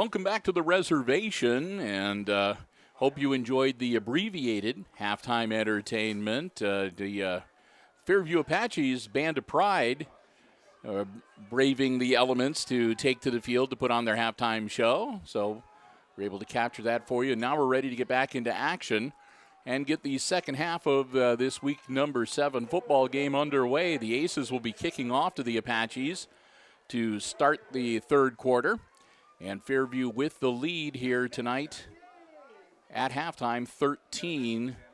Welcome back to the reservation, and hope you enjoyed the abbreviated halftime entertainment. The Fairview Apaches Band of Pride braving the elements to take to the field to put on their halftime show. So we're able to capture that for you. Now we're ready to get back into action and get the second half of this week number 7 football game underway. The Aces will be kicking off to the Apaches to start the third quarter. And Fairview with the lead here tonight at halftime,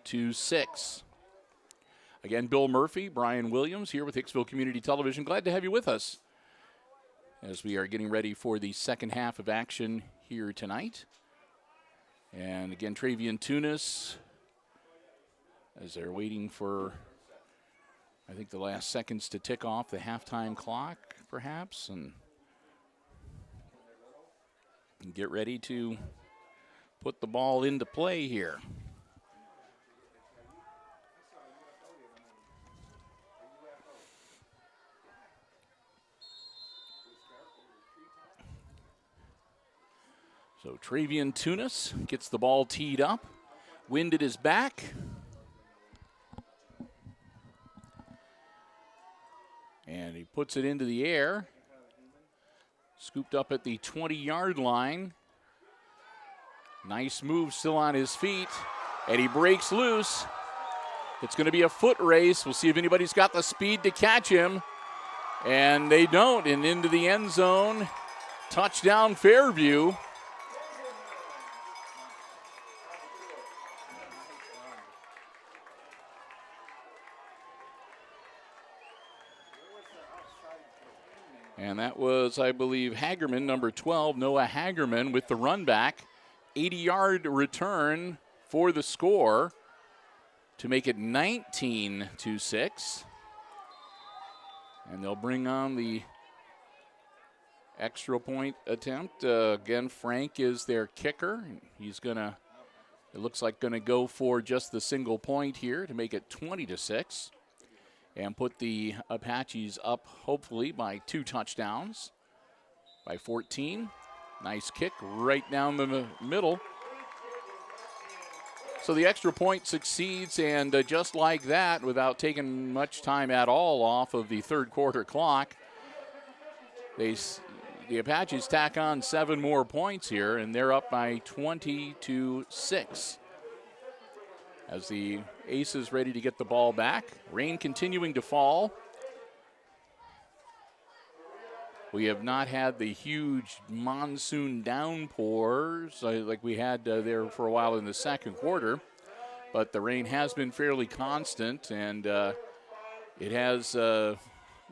13-6. Again, Bill Murphy, Brian Williams here with Hicksville Community Television. Glad to have you with us as we are getting ready for the second half of action here tonight. And again, Travian Tunis, as they're waiting for, I think, the last seconds to tick off the halftime clock, perhaps, and get ready to put the ball into play here. So Travian Tunis gets the ball teed up. Wind at his back. And he puts it into the air. Scooped up at the 20-yard line. Nice move, still on his feet. And he breaks loose. It's going to be a foot race. We'll see if anybody's got the speed to catch him. And they don't. And into the end zone. Touchdown, Fairview. And that was, I believe, Hagerman, number 12, Noah Hagerman with the run back. 80-yard return for the score to make it 19-6. And they'll bring on the extra point attempt. Again, Frank is their kicker. He's going to, it looks like, going to go for just the single point here to make it 20-6. And put the Apaches up, hopefully, by 2 touchdowns. By 14. Nice kick right down the middle. So the extra point succeeds, and just like that, without taking much time at all off of the third quarter clock, the Apaches tack on 7 more points here, and they're up by 20-6. As the Aces ready to get the ball back. Rain continuing to fall. We have not had the huge monsoon downpours like we had there for a while in the second quarter. But the rain has been fairly constant, and it has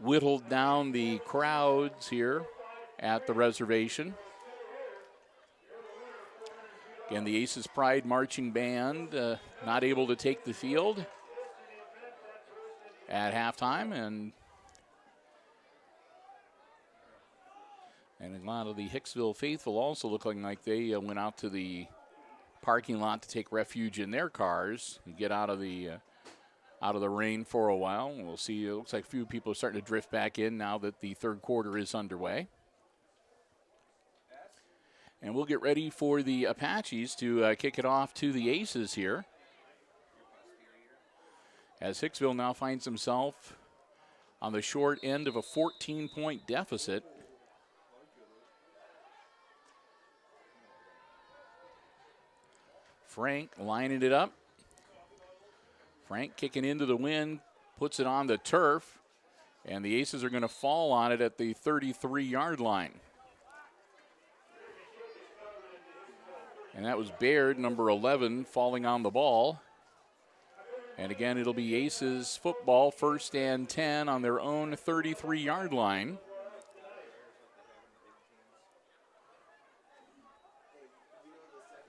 whittled down the crowds here at the reservation. Again, the Aces Pride Marching Band not able to take the field at halftime, and a lot of the Hicksville faithful also looking like they went out to the parking lot to take refuge in their cars and get out of the rain for a while. We'll see. It looks like a few people are starting to drift back in now that the third quarter is underway. And we'll get ready for the Apaches to kick it off to the Aces here. As Hicksville now finds himself on the short end of a 14-point deficit. Frank lining it up. Frank kicking into the wind, puts it on the turf, and the Aces are going to fall on it at the 33-yard line. And that was Baird, number 11, falling on the ball. And again, it'll be Aces football, 1st and 10 on their own 33-yard line.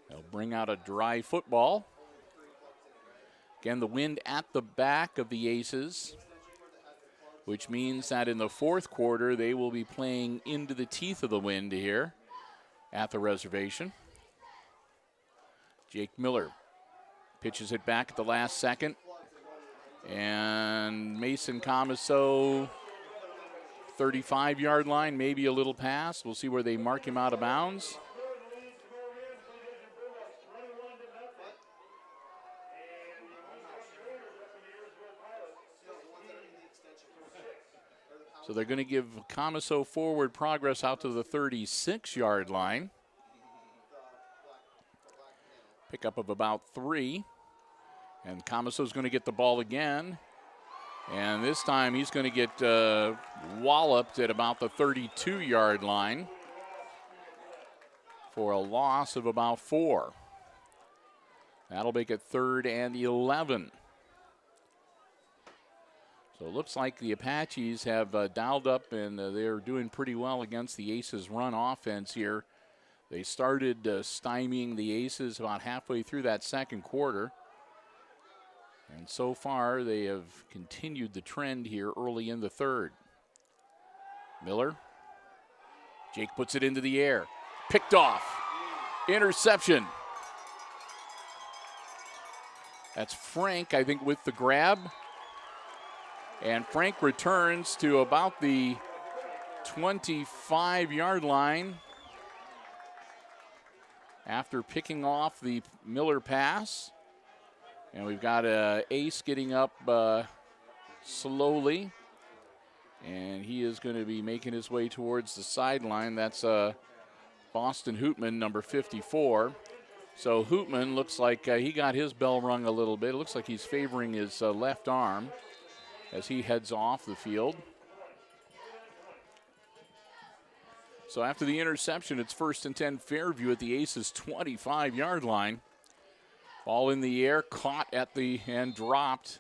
They'll bring out a dry football. Again, the wind at the back of the Aces, which means that in the fourth quarter, they will be playing into the teeth of the wind here at the reservation. Jake Miller pitches it back at the last second. And Mason Comiso, 35-yard line, maybe a little pass. We'll see where they mark him out of bounds. So they're going to give Comiso forward progress out to the 36-yard line. Pickup of about 3. And Comiso's going to get the ball again. And this time he's going to get walloped at about the 32-yard line for a loss of about 4. That'll make it 3rd and 11. So it looks like the Apaches have dialed up, and they're doing pretty well against the Aces' run offense here. They started stymieing the Aces about halfway through that second quarter. And so far, they have continued the trend here early in the third. Miller. Jake puts it into the air. Picked off. Interception. That's Frank, I think, with the grab. And Frank returns to about the 25-yard line after picking off the Miller pass. And we've got Ace getting up slowly. And he is going to be making his way towards the sideline. That's Boston Hootman, number 54. So Hootman looks like he got his bell rung a little bit. It looks like he's favoring his left arm as he heads off the field. So after the interception, it's 1st and 10 Fairview at the Aces' 25-yard line. Ball in the air, caught at the and dropped.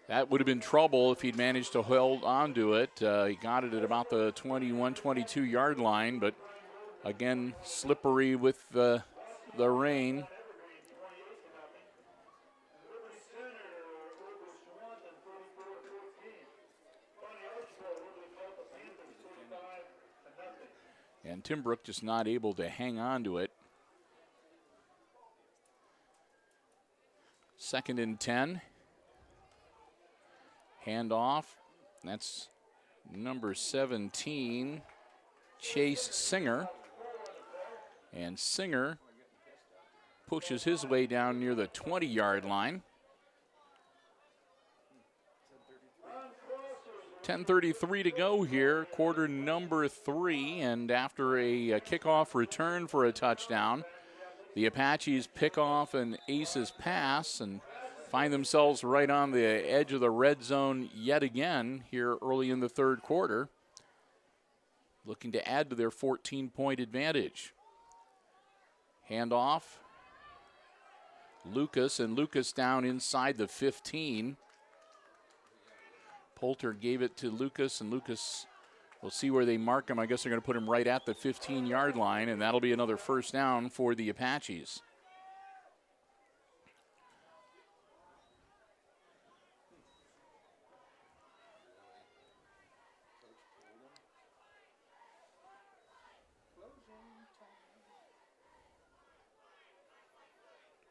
That would have been trouble if he'd managed to hold onto it. He got it at about the 21, 22-yard line, but again, slippery with the rain. And Timbrook just not able to hang on to it. 2nd and 10. Handoff. That's number 17, Chase Singer. And Singer pushes his way down near the 20-yard line. 10:33 to go here, quarter number 3. And after a kickoff return for a touchdown, the Apaches pick off an Aces pass and find themselves right on the edge of the red zone yet again here early in the third quarter, looking to add to their 14-point advantage. Handoff. Lucas, and Lucas down inside the 15. Poulter gave it to Lucas, and Lucas, we'll see where they mark him. I guess they're going to put him right at the 15-yard line, and that'll be another first down for the Apaches.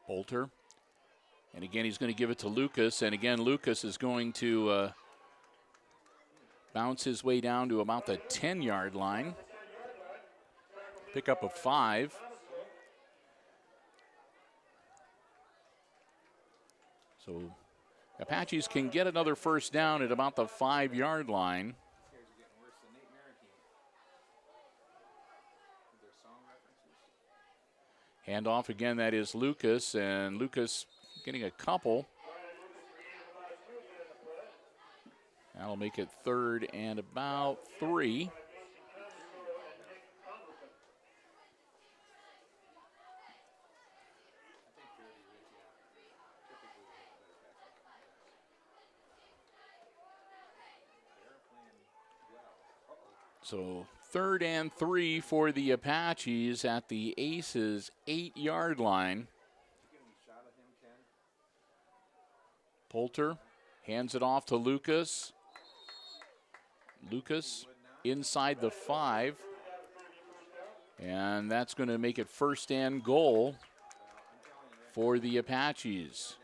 Poulter. And again, he's going to give it to Lucas. And again, Lucas is going to bounce his way down to about the 10-yard line. Pick up a 5. So Apaches can get another first down at about the 5-yard line. Handoff again, that is Lucas, and Lucas getting a couple. That'll make it 3rd and about 3. So 3rd and 3 for the Apaches at the Aces' 8-yard line. Poulter hands it off to Lucas. Lucas inside the 5. And that's going to make it 1st and goal for the Apaches.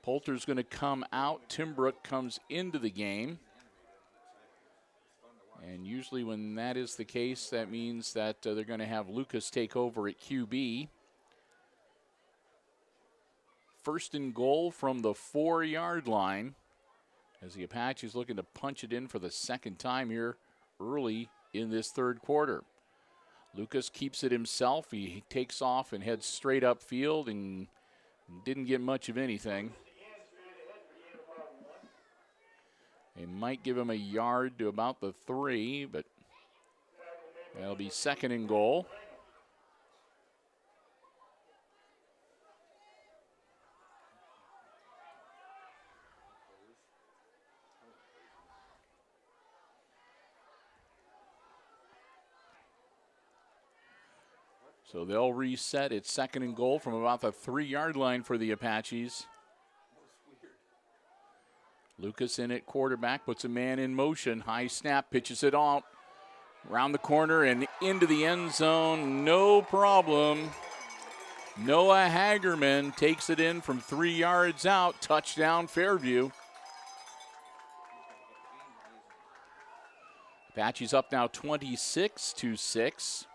Poulter's going to come out. Timbrook comes into the game. And usually when that is the case, that means that they're going to have Lucas take over at QB. 1st and goal from the 4-yard line as the Apaches looking to punch it in for the second time here early in this third quarter. Lucas keeps it himself. He takes off and heads straight upfield and didn't get much of anything. They might give him a yard to about the 3, but that'll be second and goal. So they'll reset. It's second and goal from about the 3-yard line for the Apaches. Lucas in at quarterback, puts a man in motion. High snap, pitches it out. Around the corner and into the end zone. No problem. Noah Hagerman takes it in from 3 yards out. Touchdown, Fairview. Apaches up now 26-6.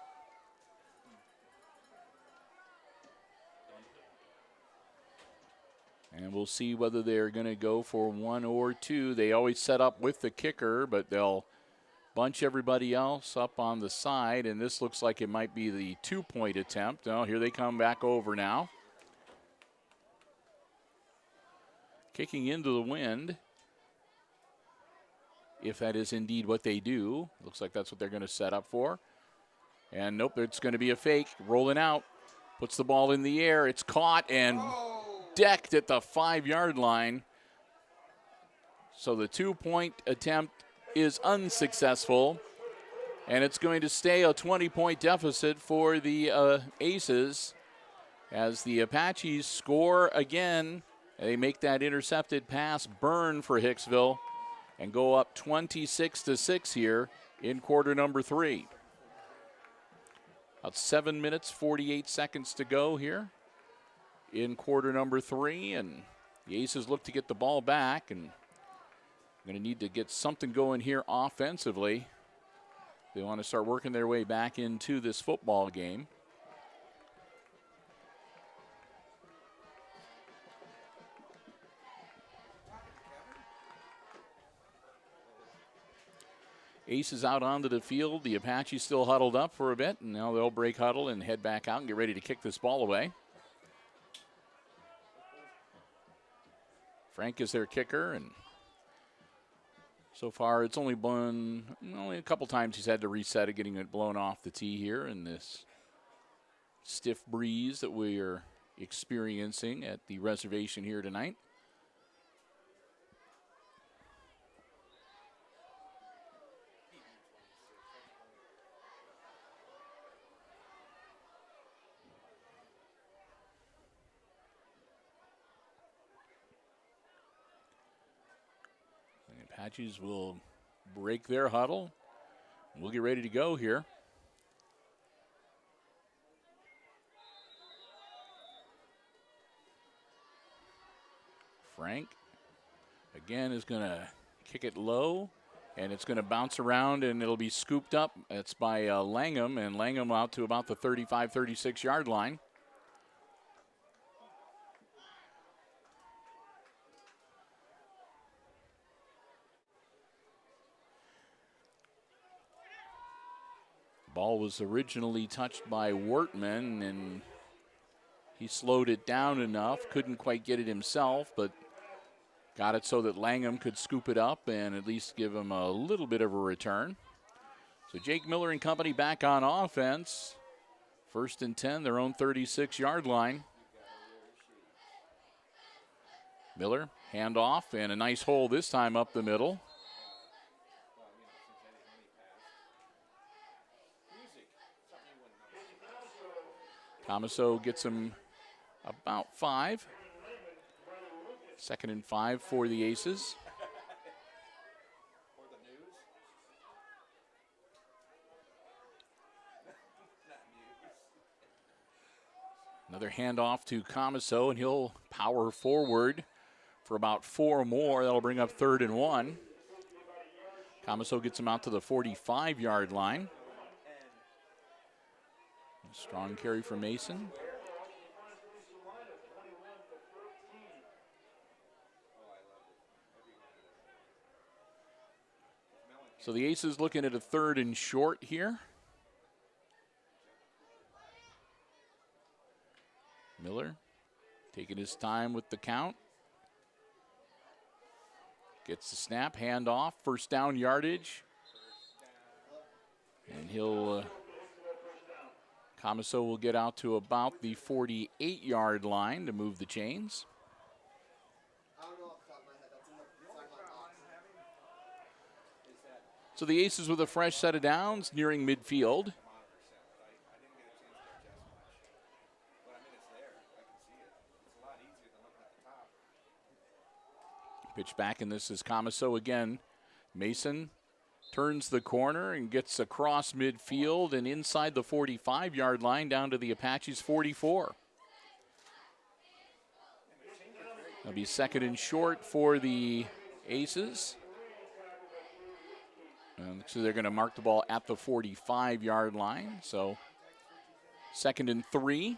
And we'll see whether they're going to go for 1 or 2. They always set up with the kicker, but they'll bunch everybody else up on the side. And this looks like it might be the 2-point attempt. Oh, here they come back over now. Kicking into the wind. If that is indeed what they do. Looks like that's what they're going to set up for. And nope, it's going to be a fake. Rolling out. Puts the ball in the air. It's caught and decked at the 5-yard line. So the 2-point attempt is unsuccessful, and it's going to stay a 20-point deficit for the Aces as the Apaches score again. They make that intercepted pass burn for Hicksville and go up 26-6 here in quarter number 3. About 7 minutes, 48 seconds to go here in quarter number 3, and the Aces look to get the ball back, and going to need to get something going here offensively. They want to start working their way back into this football game. Aces out onto the field. The Apaches still huddled up for a bit, and now they'll break huddle and head back out and get ready to kick this ball away. Frank is their kicker, and so far it's only a couple times he's had to reset it, getting it blown off the tee here in this stiff breeze that we are experiencing at the reservation here tonight. Apaches will break their huddle. We'll get ready to go here. Frank, again, is going to kick it low, and it's going to bounce around, and it'll be scooped up. It's by Langham, and Langham out to about the 35, 36-yard line. Ball was originally touched by Wortman, and he slowed it down enough. Couldn't quite get it himself, but got it so that Langham could scoop it up and at least give him a little bit of a return. So Jake Miller and company back on offense. 1st and 10, their own 36-yard line. Miller, handoff, and a nice hole this time up the middle. Tomaso gets him about 5. 2nd and 5 for the Aces. Another handoff to Comiso, and he'll power forward for about 4 more. That'll bring up 3rd and 1. Comiso gets him out to the 45-yard line. Strong carry for Mason. So the Aces looking at a 3rd and short here. Miller taking his time with the count. Gets the snap, handoff, first down yardage. And Comiso will get out to about the 48-yard line to move the chains. So the Aces with a fresh set of downs nearing midfield. Pitch back, and this is Comiso again. Mason turns the corner and gets across midfield and inside the 45-yard line down to the Apaches' 44. That'll be 2nd and short for the Aces. So they're going to mark the ball at the 45-yard line. So 2nd and 3.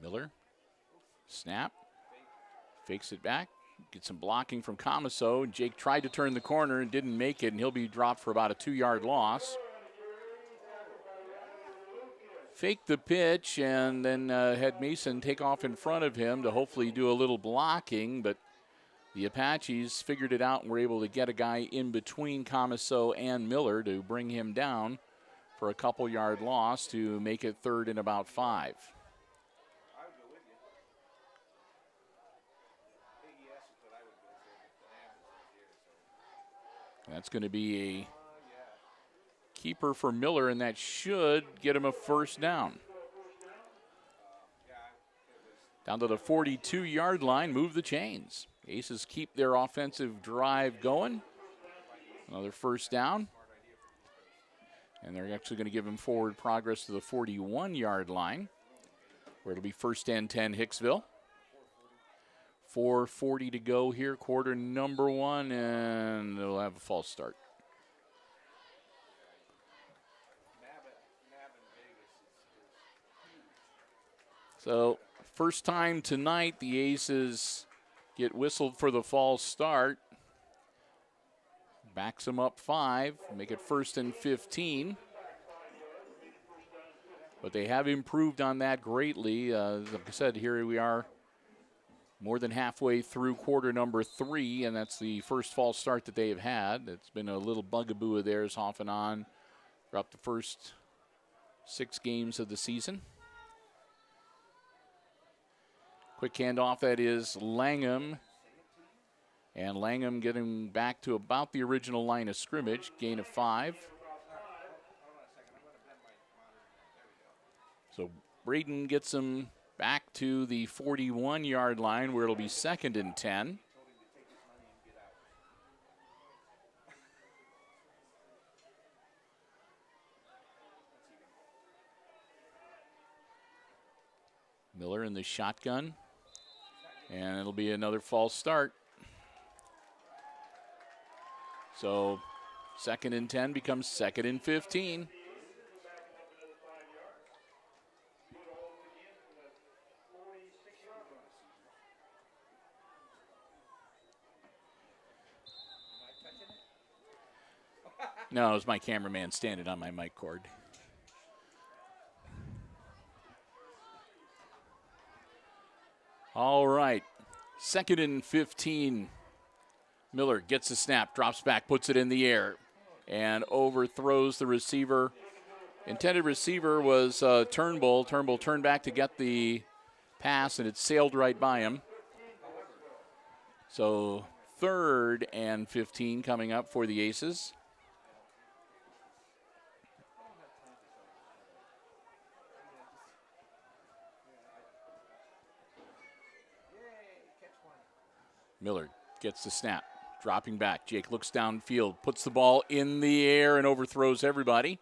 Miller, snap, fakes it back, gets some blocking from Comiso. Jake tried to turn the corner and didn't make it, and he'll be dropped for about a 2-yard loss. Faked the pitch and then had Mason take off in front of him to hopefully do a little blocking, but the Apaches figured it out and were able to get a guy in between Comiso and Miller to bring him down for a couple-yard loss to make it 3rd and about 5. That's going to be a keeper for Miller, and that should get him a first down. Down to the 42-yard line, move the chains. Aces keep their offensive drive going. Another first down. And they're actually going to give him forward progress to the 41-yard line, where it'll be 1st and 10 Hicksville. 4:40 to go here, quarter number 1, and they'll have a false start. So, first time tonight, the Aces get whistled for the false start. Backs them up 5, make it 1st and 15. But they have improved on that greatly. Like I said, here we are more than halfway through quarter number 3, and that's the first false start that they have had. It's been a little bugaboo of theirs off and on throughout the first 6 games of the season. Quick handoff, that is Langham. And Langham getting back to about the original line of scrimmage, gain of 5. So Braden gets him back to the 41-yard line where it'll be 2nd and 10. Miller in the shotgun, and it'll be another false start. So 2nd and 10 becomes 2nd and 15. No, it was my cameraman standing on my mic cord. All right, 2nd and 15. Miller gets the snap, drops back, puts it in the air, and overthrows the receiver. Intended receiver was Turnbull. Turnbull turned back to get the pass, and it sailed right by him. So 3rd and 15 coming up for the Aces. Miller gets the snap, dropping back. Jake looks downfield, puts the ball in the air, and overthrows everybody.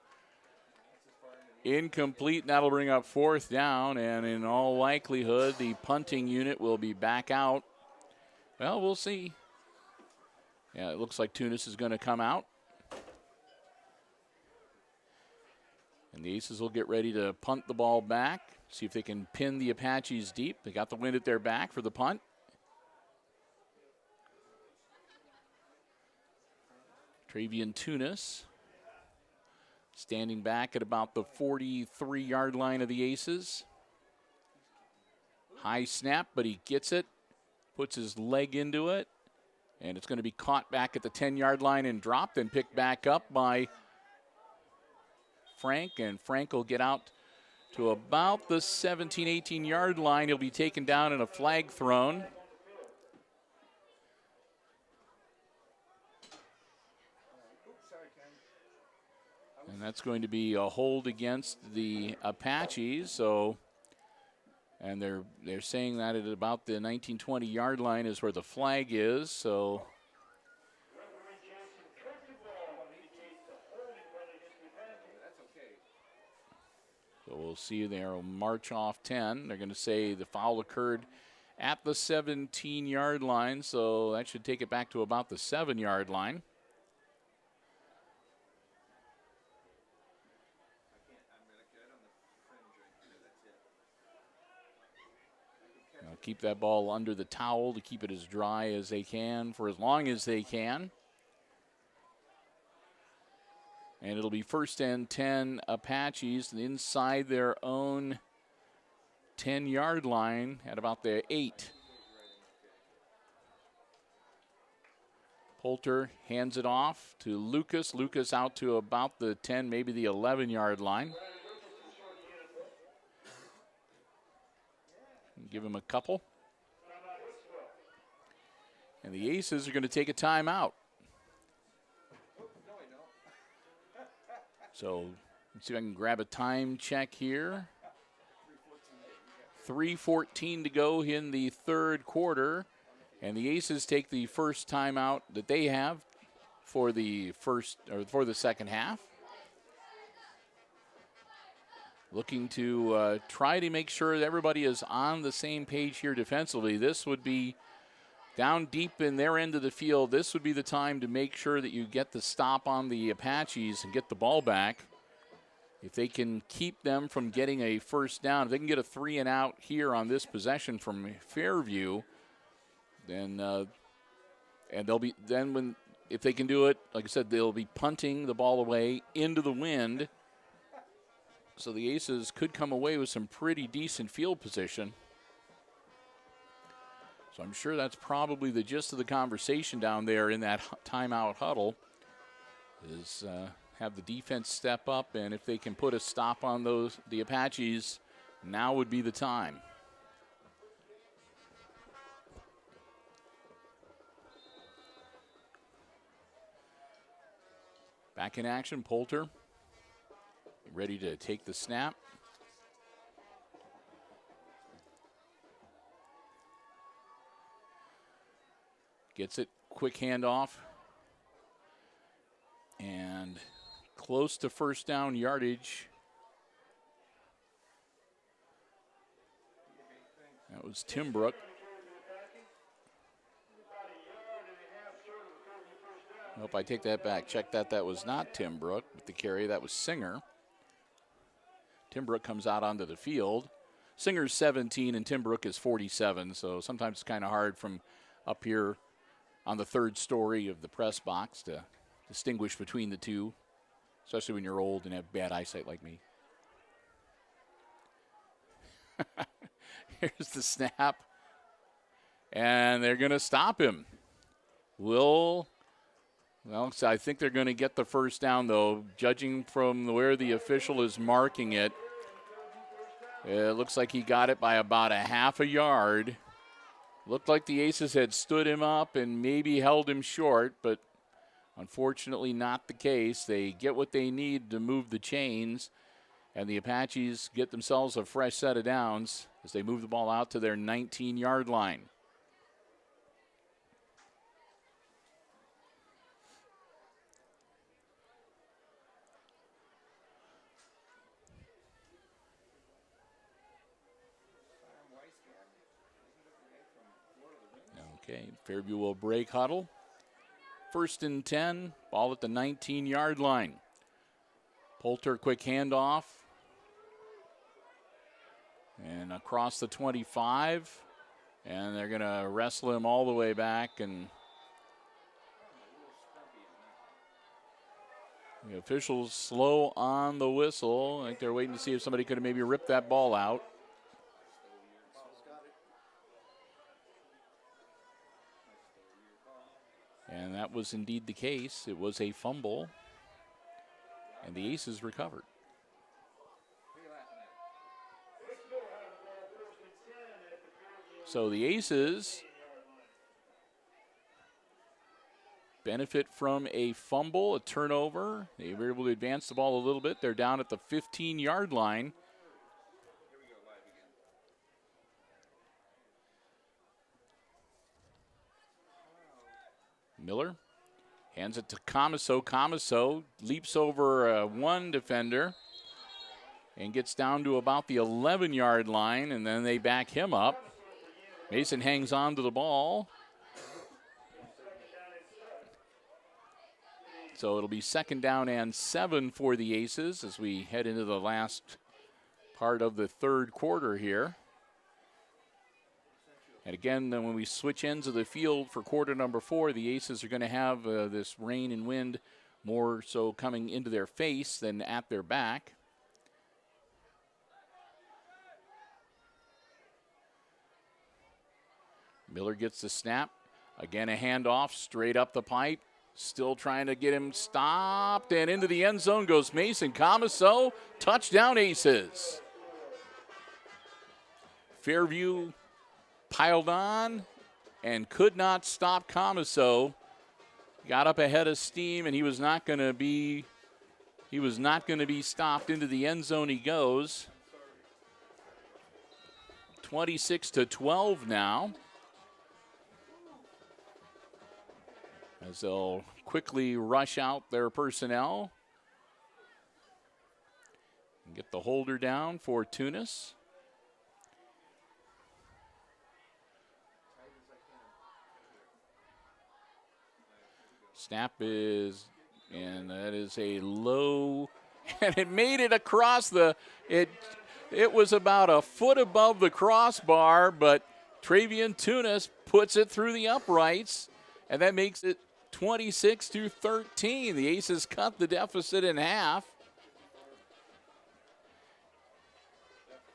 Incomplete, and that'll bring up 4th down, and in all likelihood, the punting unit will be back out. Well, we'll see. Yeah, it looks like Tunis is going to come out. And the Aces will get ready to punt the ball back, see if they can pin the Apaches deep. They got the wind at their back for the punt. Travian Tunis standing back at about the 43-yard line of the Aces. High snap, but he gets it, puts his leg into it, and it's going to be caught back at the 10-yard line and dropped and picked back up by Frank, and Frank will get out to about the 17, 18-yard line. He'll be taken down and a flag thrown. And that's going to be a hold against the Apaches. So, and they're saying that at about the 19-20 yard line is where the flag is. So we'll see they'll march off 10. They're going to say the foul occurred at the 17-yard line, so that should take it back to about the 7-yard line. Now keep that ball under the towel to keep it as dry as they can for as long as they can. And it'll be 1st and 10 Apaches inside their own 10-yard line at about the 8. Poulter hands it off to Lucas. Lucas out to about the 10, maybe the 11-yard line. Give him a couple. And the Aces are going to take a timeout. So let's see if I can grab a time check here. 3:14 to go in the third quarter. And the Aces take the first timeout that they have for the second half. Looking to try to make sure that everybody is on the same page here defensively. This would be down deep in their end of the field. This would be the time to make sure that you get the stop on the Apaches and get the ball back. If they can keep them from getting a first down, if they can get a 3 and out here on this possession from Fairview, then if they can do it, like I said, they'll be punting the ball away into the wind. So the Aces could come away with some pretty decent field position. So I'm sure that's probably the gist of the conversation down there in that timeout huddle is have the defense step up, and if they can put a stop on the Apaches, now would be the time. Back in action, Poulter. Ready to take the snap. Gets it, quick handoff. And close to first down yardage. That was Timbrook. Nope, I take that back. Check that. That was not Timbrook with the carry. That was Singer. Timbrook comes out onto the field. Singer's 17 and Timbrook is 47, so sometimes it's kind of hard from up here on the third story of the press box to distinguish between the two, especially when you're old and have bad eyesight like me. Here's the snap, and they're going to stop him. Well, I think they're going to get the first down, though. Judging from where the official is marking it, it looks like he got it by about a half a yard. Looked like the Aces had stood him up and maybe held him short, but unfortunately not the case. They get what they need to move the chains, and the Apaches get themselves a fresh set of downs as they move the ball out to their 19-yard line. Okay, Fairview will break huddle. 1st and 10, ball at the 19-yard line. Poulter, quick handoff. And across the 25. And they're going to wrestle him all the way back. And the officials slow on the whistle. I think they're waiting to see if somebody could have maybe ripped that ball out. And that was indeed the case. It was a fumble. And the Aces recovered. So the Aces benefit from a fumble, a turnover. They were able to advance the ball a little bit. They're down at the 15-yard line. Miller hands it to Comiso. Comiso leaps over one defender and gets down to about the 11-yard line, and then they back him up. Mason hangs on to the ball. So it'll be 2nd down and 7 for the Aces as we head into the last part of the third quarter here. And again, then when we switch ends of the field for quarter number 4, the Aces are going to have this rain and wind more so coming into their face than at their back. Miller gets the snap. Again, a handoff straight up the pipe. Still trying to get him stopped. And into the end zone goes Mason Comiso. Touchdown, Aces. Fairview piled on and could not stop Comiso. Got up ahead of steam, and he was not going to be stopped. Into the end zone he goes. 26-12 now. As they'll quickly rush out their personnel and get the holder down for Tunis. Snap is, and that is a low, and it made it across it was about a foot above the crossbar, but Travian Tunis puts it through the uprights, and that makes it 26-13. The Aces cut the deficit in half.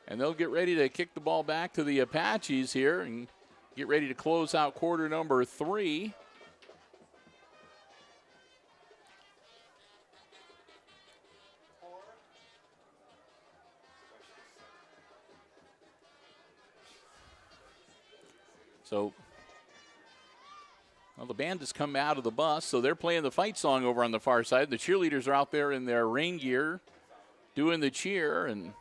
And they'll get ready to kick the ball back to the Apaches here and get ready to close out quarter number 3. So, well, the band has come out of the bus, so they're playing the fight song over on the far side. The cheerleaders are out there in their rain gear doing the cheer, and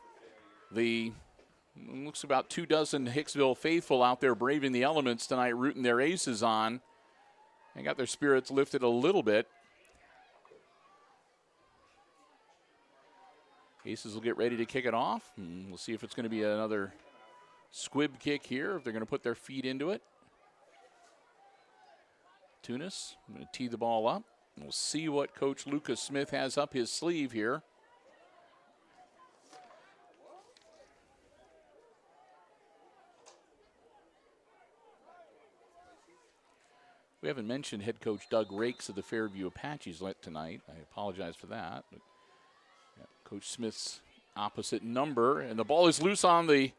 looks about 24 Hicksville faithful out there braving the elements tonight, rooting their Aces on, and got their spirits lifted a little bit. Aces will get ready to kick it off, and we'll see if it's going to be another squib kick here, if they're going to put their feet into it. Tunis, I'm going to tee the ball up. We'll see what Coach Lucas Smith has up his sleeve here. We haven't mentioned head coach Doug Rakes of the Fairview Apaches tonight. I apologize for that. But yeah, Coach Smith's opposite number, and the ball is loose on the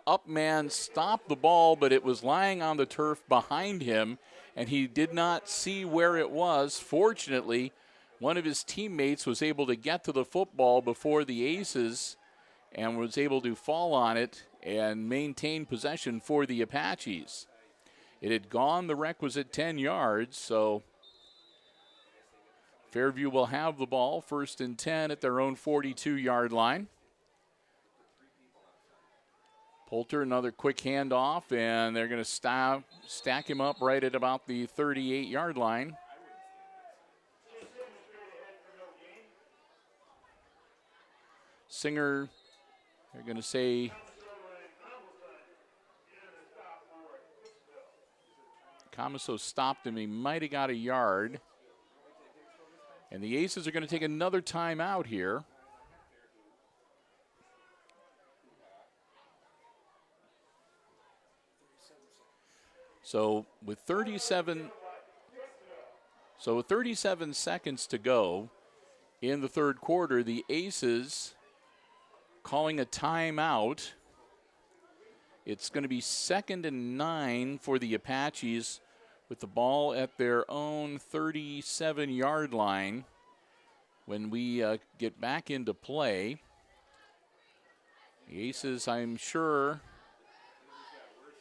up man stopped the ball, but it was lying on the turf behind him, and he did not see where it was. Fortunately, one of his teammates was able to get to the football before the Aces and was able to fall on it and maintain possession for the Apaches. It had gone the requisite 10 yards, so Fairview will have the ball 1st and 10 at their own 42-yard line. Poulter, another quick handoff, and they're going to stack him up right at about the 38-yard line. Singer, they're going to say Comiso stopped him. He might have got a yard. And the Aces are going to take another timeout here. So with 37 seconds to go in the third quarter, the Aces calling a timeout. It's going to be 2nd and 9 for the Apaches with the ball at their own 37-yard line when we get back into play. The Aces, I'm sure,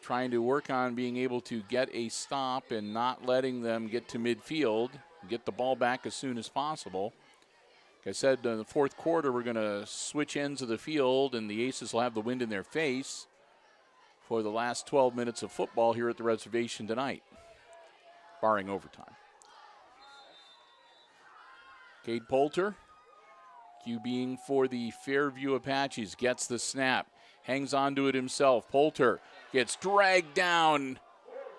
trying to work on being able to get a stop and not letting them get to midfield, get the ball back as soon as possible. Like I said, in the fourth quarter, we're going to switch ends of the field, and the Aces will have the wind in their face for the last 12 minutes of football here at the reservation tonight, barring overtime. Cade Poulter, QBing for the Fairview Apaches, gets the snap, hangs onto it himself. Poulter gets dragged down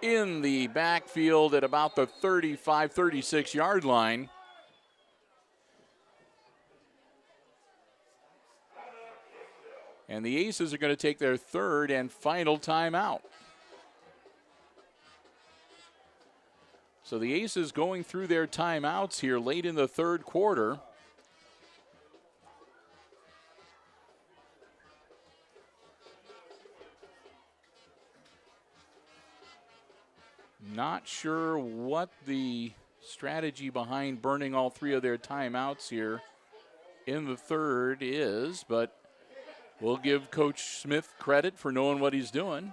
in the backfield at about the 35, 36-yard line. And the Aces are going to take their third and final timeout. So the Aces going through their timeouts here late in the third quarter. Not sure what the strategy behind burning all three of their timeouts here in the third is, but we'll give Coach Smith credit for knowing what he's doing.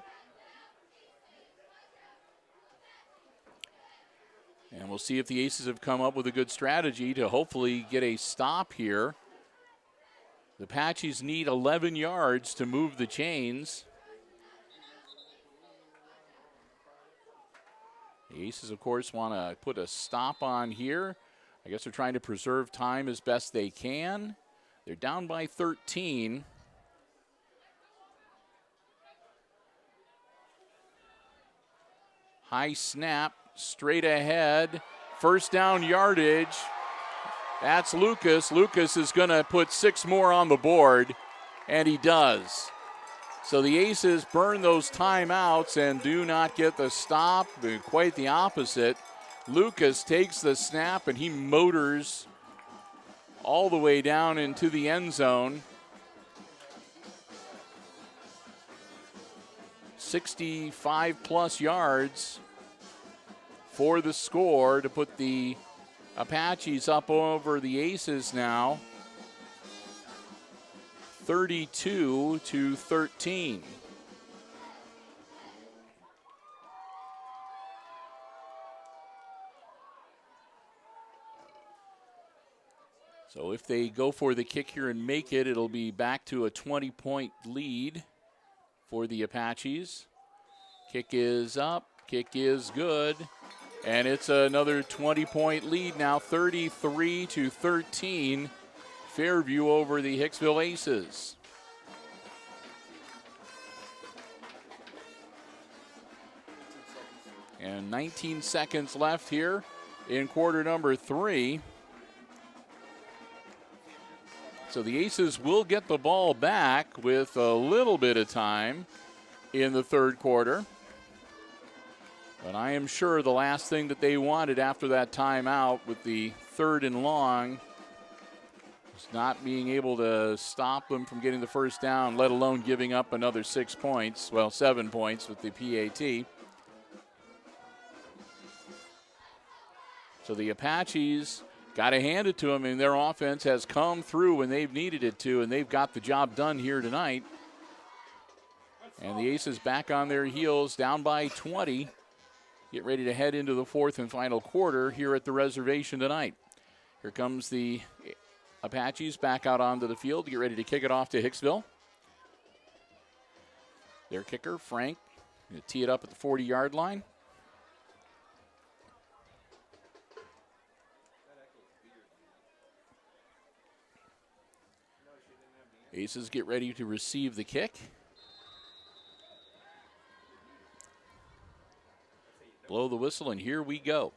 And we'll see if the Aces have come up with a good strategy to hopefully get a stop here. The Apaches need 11 yards to move the chains. The Aces, of course, want to put a stop on here. I guess they're trying to preserve time as best they can. They're down by 13. High snap, straight ahead. First down yardage. That's Lucas. Lucas is going to put 6 more on the board, and he does. So the Aces burn those timeouts and do not get the stop. Quite the opposite. Lucas takes the snap, and he motors all the way down into the end zone. 65-plus yards for the score to put the Apaches up over the Aces now. 32-13. So if they go for the kick here and make it, it'll be back to a 20-point lead for the Apaches. Kick is up, kick is good, and it's another 20-point lead now, 33-13. Fairview over the Hicksville Aces. And 19 seconds left here in quarter number 3. So the Aces will get the ball back with a little bit of time in the third quarter. But I am sure the last thing that they wanted after that timeout with the 3rd and long was not being able to stop them from getting the first down, let alone giving up another 6 points. Well, 7 points with the PAT. So the Apaches got to hand it to them, and their offense has come through when they've needed it to, and they've got the job done here tonight. And the Aces back on their heels, down by 20. Get ready to head into the fourth and final quarter here at the reservation tonight. Here comes the Apaches back out onto the field to get ready to kick it off to Hicksville. Their kicker, Frank, going to tee it up at the 40-yard line. Aces get ready to receive the kick. Blow the whistle, and here we go.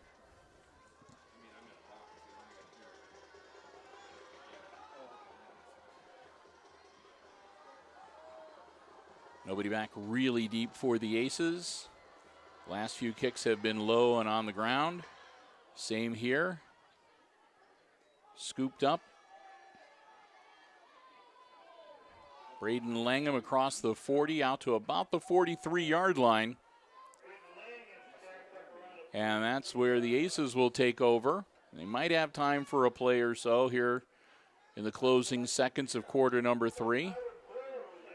Nobody back really deep for the Aces. Last few kicks have been low and on the ground. Same here. Scooped up. Braden Langham across the 40 out to about the 43-yard line. And that's where the Aces will take over. They might have time for a play or so here in the closing seconds of quarter number 3.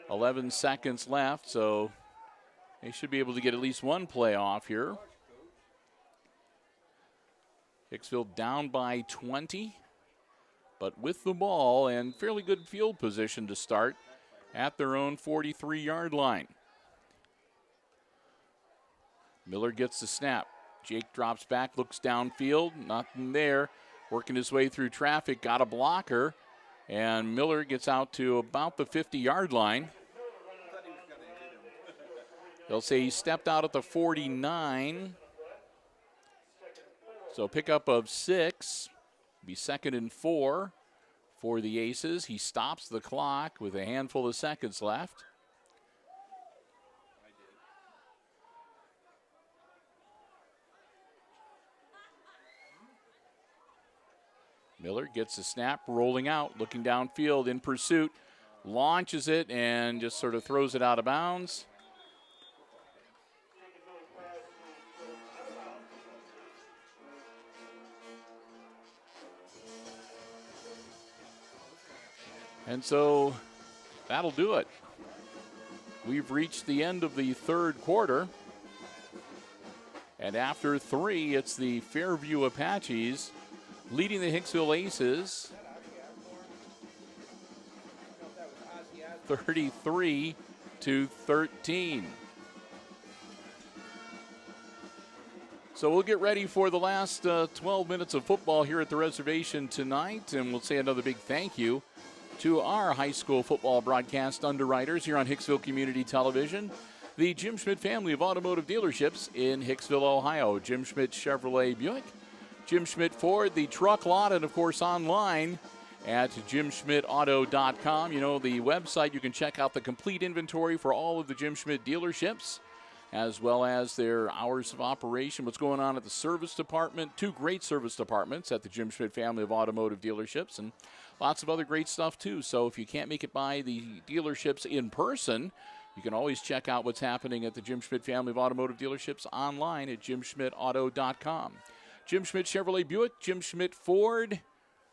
11 seconds left, so they should be able to get at least one play off here. Hicksville down by 20, but with the ball and fairly good field position to start at their own 43-yard line. Miller gets the snap. Jake drops back, looks downfield, nothing there. Working his way through traffic, got a blocker, and Miller gets out to about the 50-yard line. They'll say he stepped out at the 49. So pickup of 6. Be 2nd and 4 for the Aces. He stops the clock with a handful of seconds left. Miller gets the snap, rolling out, looking downfield in pursuit, launches it, and just sort of throws it out of bounds. And so that'll do it. We've reached the end of the third quarter. And after 3, it's the Fairview Apaches leading the Hicksville Aces 33-13. So we'll get ready for the last 12 minutes of football here at the reservation tonight, and we'll say another big thank you to our high school football broadcast underwriters here on Hicksville Community Television, the Jim Schmidt family of automotive dealerships in Hicksville, Ohio. Jim Schmidt Chevrolet Buick, Jim Schmidt Ford, the truck lot, and of course online at jimschmidtauto.com. You know, the website, you can check out the complete inventory for all of the Jim Schmidt dealerships, as well as their hours of operation, what's going on at the service department, 2 great service departments at the Jim Schmidt family of automotive dealerships, and lots of other great stuff too. So if you can't make it by the dealerships in person, you can always check out what's happening at the Jim Schmidt family of automotive dealerships online at jimschmidtauto.com. Jim Schmidt Chevrolet Buick, Jim Schmidt Ford,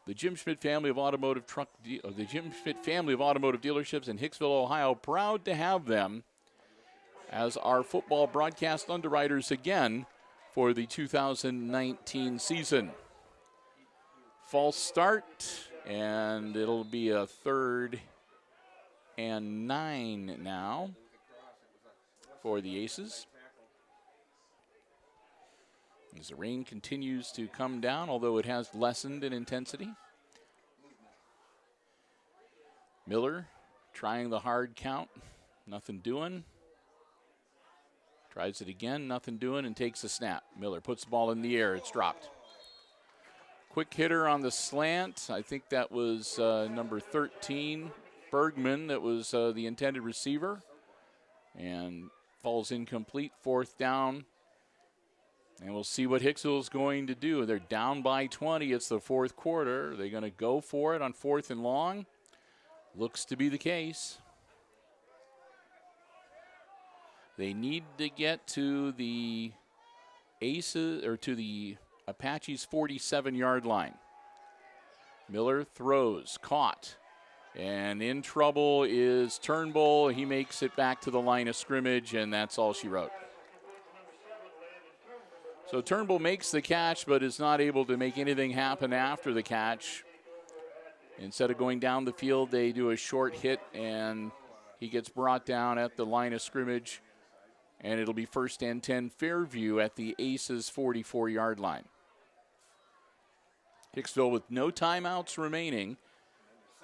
the Jim Schmidt family of automotive the Jim Schmidt family of automotive dealerships in Hicksville, Ohio. Proud to have them as our football broadcast underwriters again for the 2019 season. False start, and it'll be a 3rd and 9 now for the Aces. As the rain continues to come down, although it has lessened in intensity. Miller trying the hard count, nothing doing. Tries it again, nothing doing, and takes a snap. Miller puts the ball in the air, it's dropped. Quick hitter on the slant. I think that was number 13, Bergman, that was the intended receiver. And falls incomplete, 4th down. And we'll see what Hicksville is going to do. They're down by 20. It's the 4th quarter. Are they going to go for it on 4th and long? Looks to be the case. They need to get to the Aces, or to the Apaches' 47-yard line. Miller throws, caught. And in trouble is Turnbull. He makes it back to the line of scrimmage, and that's all she wrote. So Turnbull makes the catch, but is not able to make anything happen after the catch. Instead of going down the field, they do a short hit, and he gets brought down at the line of scrimmage. And it'll be 1st and 10 Fairview at the Aces' 44-yard line. Hicksville with no timeouts remaining,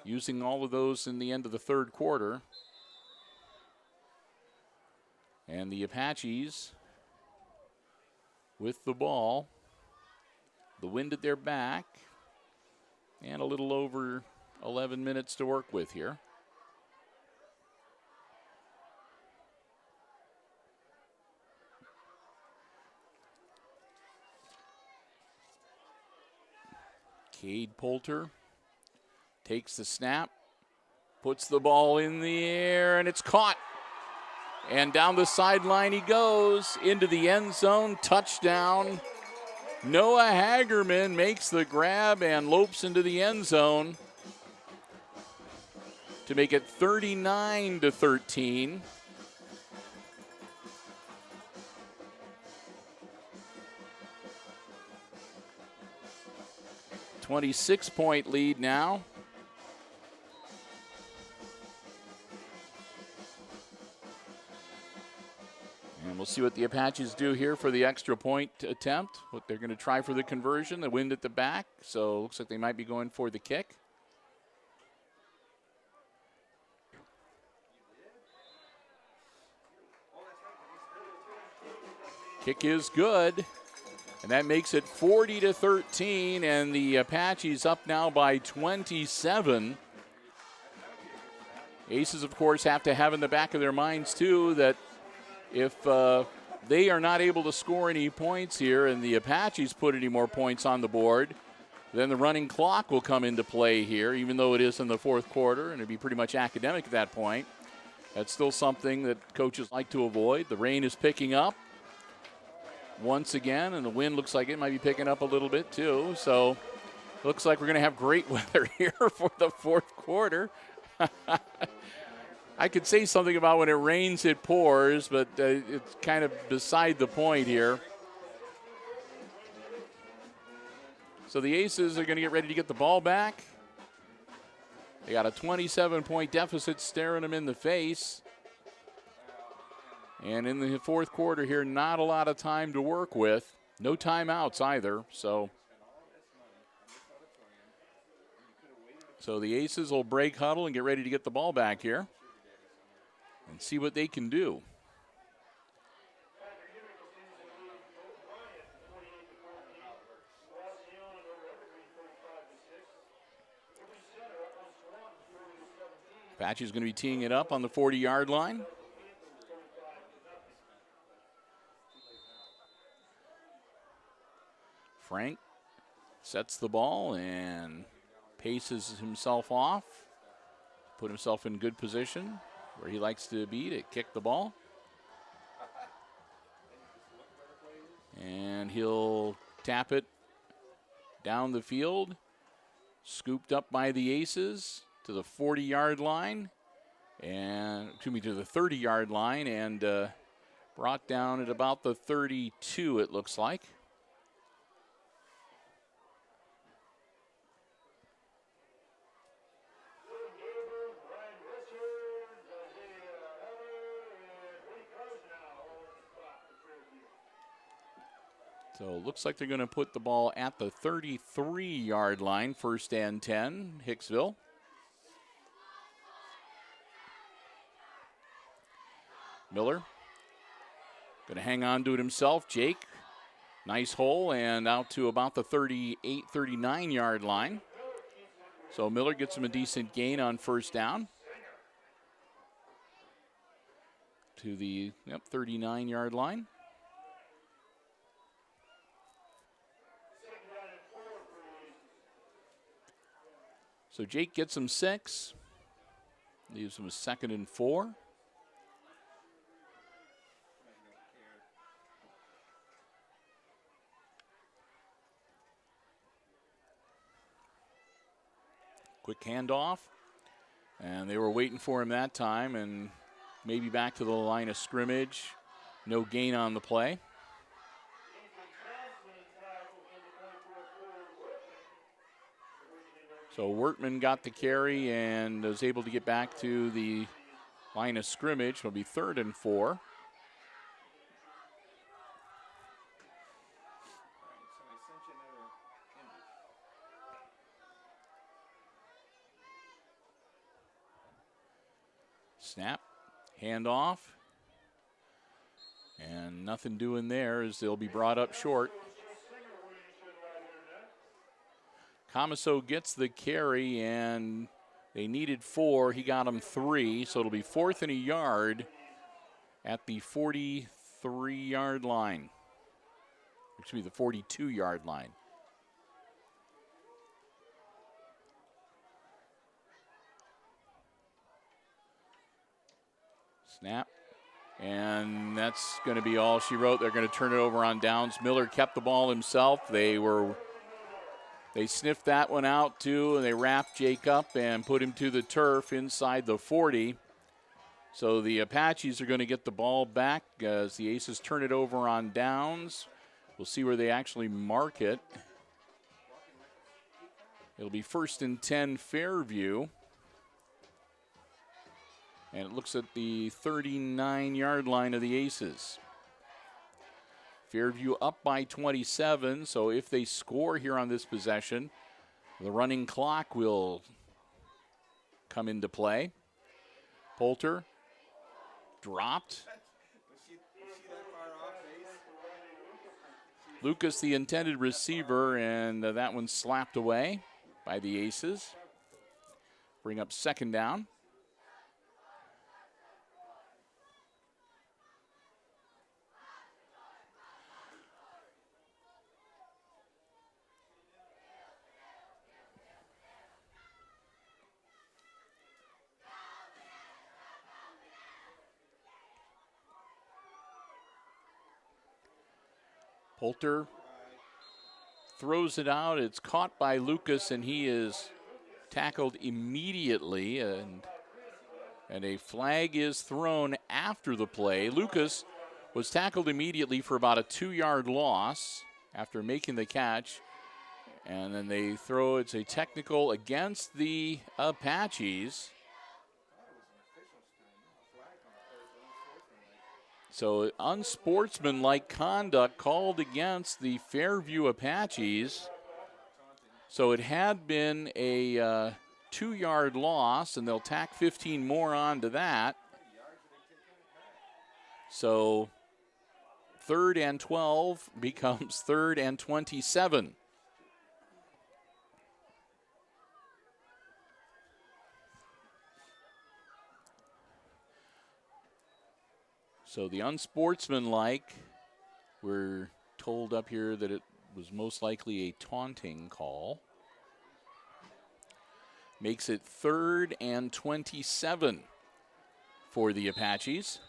using all of those in the end of the 3rd quarter. And the Apaches with the ball, the wind at their back, and a little over 11 minutes to work with here. Cade Poulter takes the snap, puts the ball in the air, and it's caught. And down the sideline he goes into the end zone. Touchdown. Noah Hagerman makes the grab and lopes into the end zone to make it 39-13. A 26-point lead now. And we'll see what the Apaches do here for the extra point attempt. What they're going to try for the conversion, the wind at the back. So it looks like they might be going for the kick. Kick is good. And that makes it 40-13. And the Apaches up now by 27. Aces, of course, have to have in the back of their minds, too, that if they are not able to score any points here and the Apaches put any more points on the board, then the running clock will come into play here, even though it is in the fourth quarter, and it'd be pretty much academic at that point. That's still something that coaches like to avoid. The rain is picking up once again, and the wind looks like it might be picking up a little bit too. So looks like we're going to have great weather here for the fourth quarter. I could say something about when it rains, it pours, but it's kind of beside the point here. So the Aces are going to get ready to get the ball back. They got a 27-point deficit staring them in the face. And in the fourth quarter here, not a lot of time to work with. No timeouts either, so the Aces will break huddle and get ready to get the ball back here and see what they can do. Apache's going to be teeing it up on the 40-yard line. Frank sets the ball and paces himself off, put himself in good position where he likes to be to kick the ball. And he'll tap it down the field, scooped up by the Aces to the 40-yard line, and to the 30-yard line, and brought down at about the 32, it looks like. So it looks like they're going to put the ball at the 33-yard line, first and 10, Hicksville. Miller going to hang on to it himself. Jake, nice hole, and out to about the 38, 39-yard line. So Miller gets him a decent gain on first down. To the 39-yard line. So Jake gets him 6. Leaves him a 2nd and 4. Quick handoff. And they were waiting for him that time, and maybe back to the line of scrimmage. No gain on the play. So Wertman got the carry and was able to get back to the line of scrimmage. It'll be 3rd and 4. Snap, handoff, and nothing doing there as they'll be brought up short. Comiso gets the carry, and they needed 4. He got them 3, so it'll be 4th and a yard at the 43-yard line. Excuse me, the 42-yard line. Snap. And that's going to be all she wrote. They're going to turn it over on downs. Miller kept the ball himself. They sniffed that one out too, and they wrapped Jake up and put him to the turf inside the 40. So the Apaches are going to get the ball back as the Aces turn it over on downs. We'll see where they actually mark it. It'll be 1st and 10 Fairview. And it looks at the 39-yard line of the Aces. Fairview up by 27, so if they score here on this possession, the running clock will come into play. Poulter dropped. Lucas, the intended receiver, and that one slapped away by the Aces. Bring up 2nd down. Poulter throws it out. It's caught by Lucas, and he is tackled immediately. And a flag is thrown after the play. Lucas was tackled immediately for about a 2-yard loss after making the catch. And then they throw, it's a technical against the Apaches. So unsportsmanlike conduct called against the Fairview Apaches. So it had been a 2-yard loss, and they'll tack 15 more onto that. So 3rd and 12 becomes 3rd and 27. So the unsportsmanlike, we're told up here that it was most likely a taunting call. Makes it 3rd and 27 for the Apaches.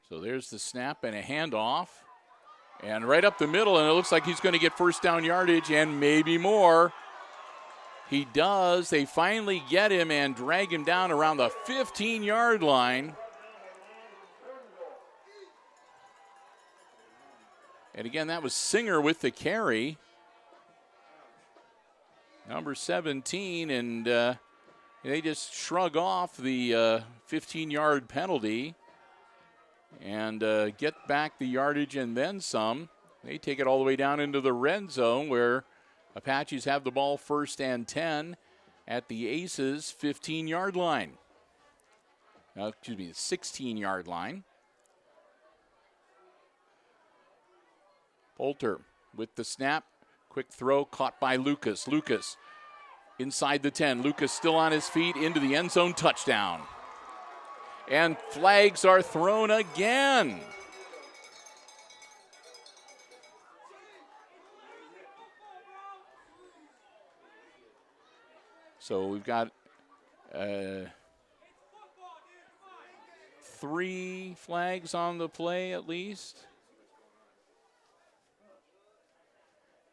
So there's the snap and a handoff. And right up the middle, and it looks like he's going to get 1st down yardage and maybe more. He does. They finally get him and drag him down around the 15-yard line. And again, that was Singer with the carry. Number 17, and they just shrug off the 15-yard penalty and get back the yardage and then some. They take it all the way down into the red zone where Apaches have the ball 1st and 10 at the Aces 15-yard line. Excuse me, the 16-yard line. Poulter with the snap. Quick throw caught by Lucas. Lucas inside the 10. Lucas still on his feet into the end zone, touchdown. And flags are thrown again. So we've got 3 flags on the play at least.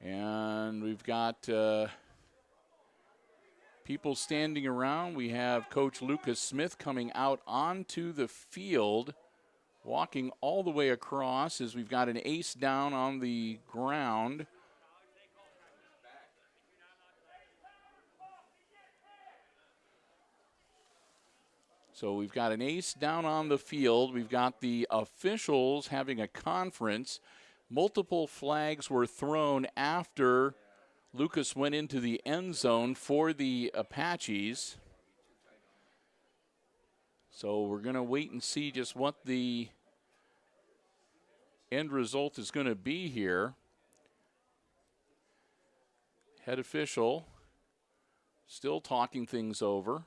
And we've got people standing around. We have Coach Lucas Smith coming out onto the field, walking all the way across as we've got an ace down on the ground. So we've got an ace down on the field. We've got the officials having a conference. Multiple flags were thrown after Lucas went into the end zone for the Apaches. So we're going to wait and see just what the end result is going to be here. Head official still talking things over.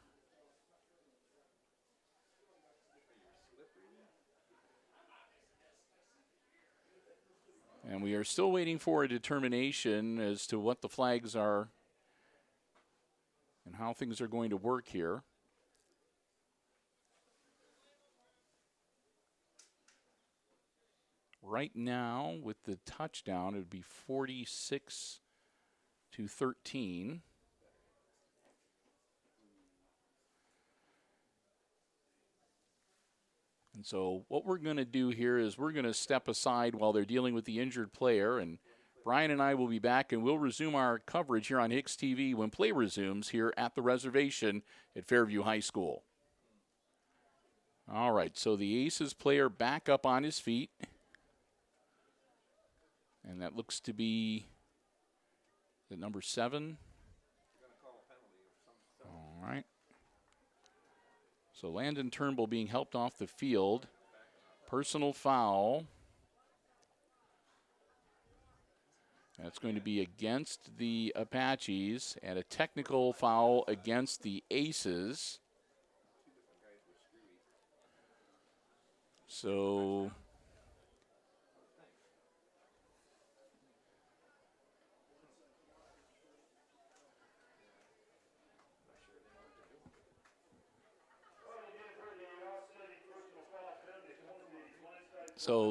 And we are still waiting for a determination as to what the flags are and how things are going to work here. Right now, with the touchdown, it would be 46-13. And so what we're going to do here is we're going to step aside while they're dealing with the injured player, and Brian and I will be back, and we'll resume our coverage here on HIX-TV when play resumes here at the reservation at Fairview High School. All right, so the Aces player back up on his feet. And that looks to be the number 7. All right. So Landon Turnbull being helped off the field. Personal foul. That's going to be against the Apaches, and a technical foul against the Aces. So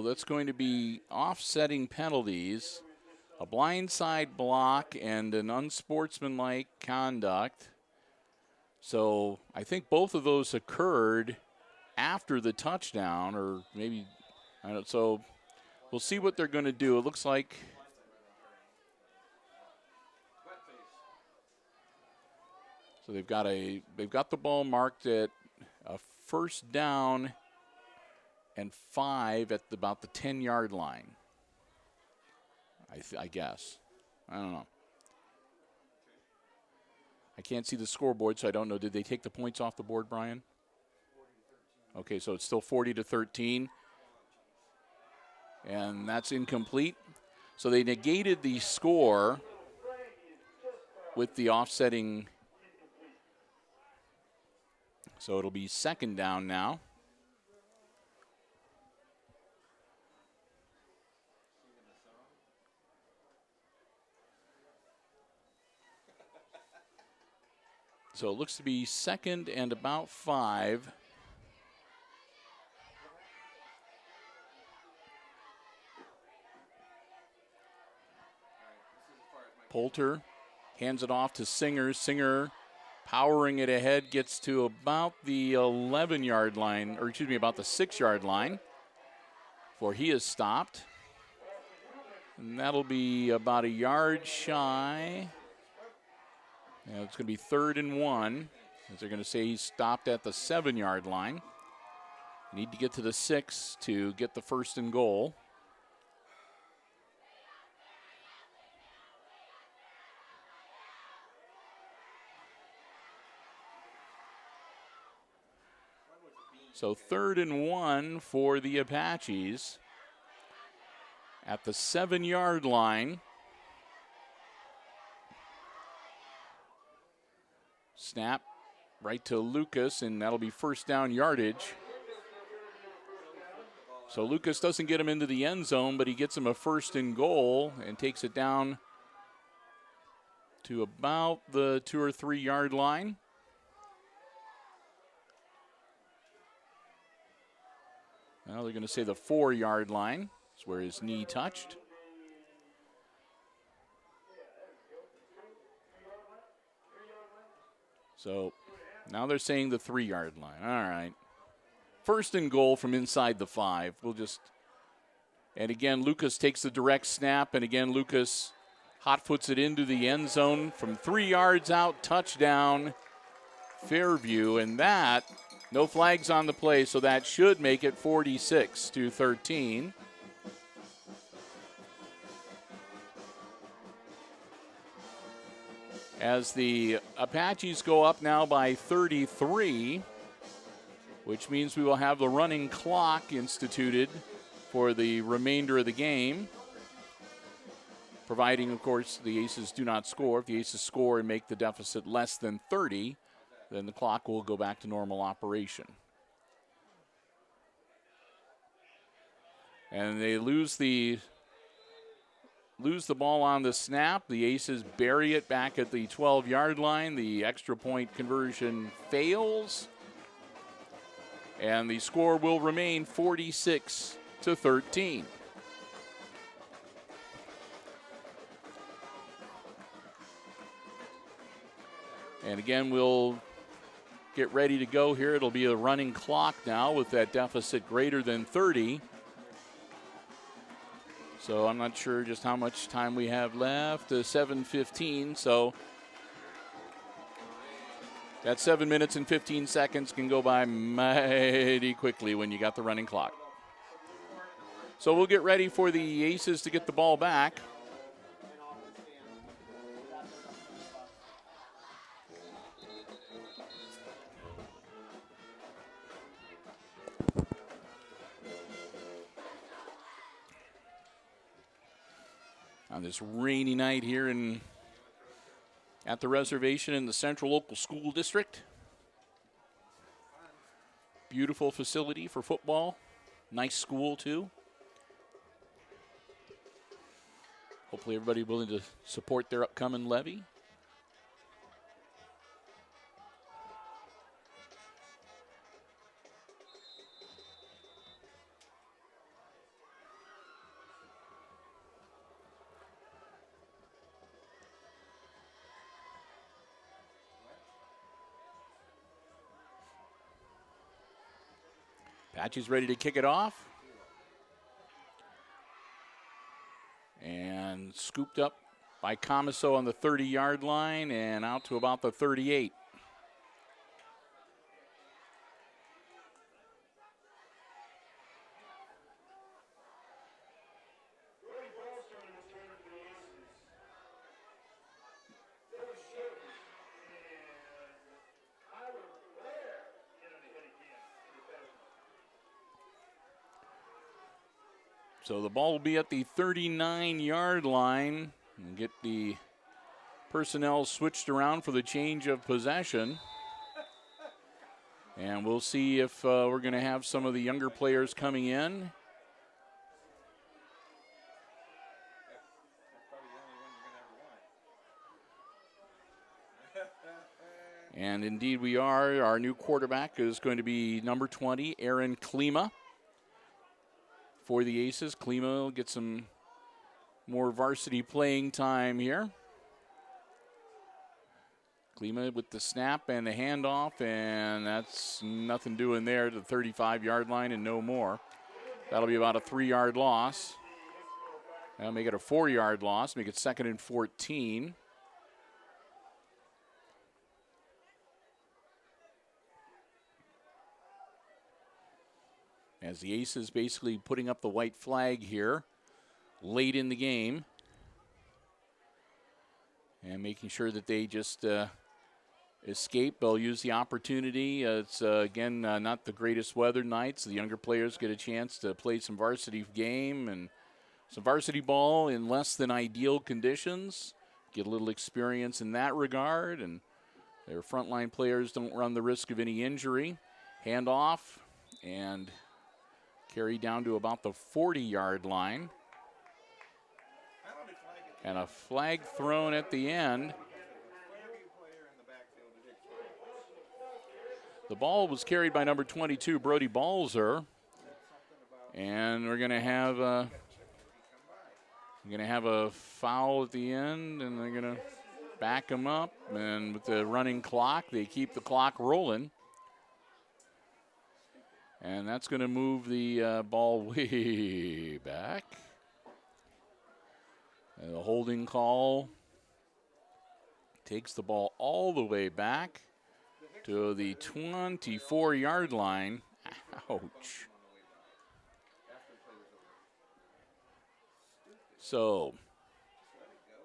that's going to be offsetting penalties, a blindside block, and an unsportsmanlike conduct. So I think both of those occurred after the touchdown, or maybe, I don't know. So we'll see what they're going to do. It looks like so they've got the ball marked at a first down and 5 at about the 10-yard line. I guess. I don't know. I can't see the scoreboard, so I don't know. Did they take the points off the board, Brian? Okay, so it's still 40-13. And that's incomplete. So they negated the score with the offsetting. So it'll be second down now. So it looks to be second and about 5. Poulter hands it off to Singer. Singer powering it ahead, gets to about the 11-yard line, or excuse me, about the 6-yard line before he is stopped. And that'll be about a yard shy. Yeah, it's going to be 3rd and 1, as they're going to say he's stopped at the 7-yard line. Need to get to the 6 to get the 1st and goal. So 3rd and 1 for the Apaches at the 7-yard line. Snap right to Lucas, and that'll be first down yardage. So Lucas doesn't get him into the end zone, but he gets him a 1st and goal and takes it down to about the 2 or 3 yard line. Now they're going to say the 4-yard line is where his knee touched. So now they're saying the 3-yard line. All right. 1st and goal from inside the 5. And again, Lucas takes the direct snap, and again, Lucas hot foots it into the end zone from 3 yards out, touchdown, Fairview, and that, no flags on the play, so that should make it 46-13. As the Apaches go up now by 33, which means we will have the running clock instituted for the remainder of the game, providing, of course, the Aces do not score. If the Aces score and make the deficit less than 30, then the clock will go back to normal operation. And they lose the lose the ball on the snap. The Aces bury it back at the 12-yard line. The extra point conversion fails. And the score will remain 46-13. And again, we'll get ready to go here. It'll be a running clock now with that deficit greater than 30. So I'm not sure just how much time we have left. 7:15. So that 7 minutes and 15 seconds can go by mighty quickly when you got the running clock. So we'll get ready for the Aces to get the ball back. On this rainy night here at the reservation in the Central Local School District. Beautiful facility for football. Nice school, too. Hopefully everybody willing to support their upcoming levy. Apache's ready to kick it off. And scooped up by Comiso on the 30-yard line and out to about the 38. So the ball will be at the 39-yard line and get the personnel switched around for the change of possession. And we'll see if we're going to have some of the younger players coming in. And indeed we are. Our new quarterback is going to be number 20, Aaron Klima. For the Aces, Klima will get some more varsity playing time here. Klima with the snap and the handoff, and that's nothing doing there to the 35-yard line and no more. That'll be about a 3-yard loss. That'll make it a 4-yard loss, make it 2nd and 14. As the Aces basically putting up the white flag here late in the game and making sure that they just escape. They'll use the opportunity. It's, again, not the greatest weather nights. The younger players get a chance to play some varsity game and some varsity ball in less than ideal conditions, get a little experience in that regard, and their frontline players don't run the risk of any injury. Handoff and carry down to about the 40-yard line. And a flag thrown at the end. The ball was carried by number 22, Brody Balzer. And we're going to have a foul at the end, and they're going to back him up. And with the running clock, they keep the clock rolling. And that's going to move the ball way back. And the holding call takes the ball all the way back to the 24-yard line. Ouch. So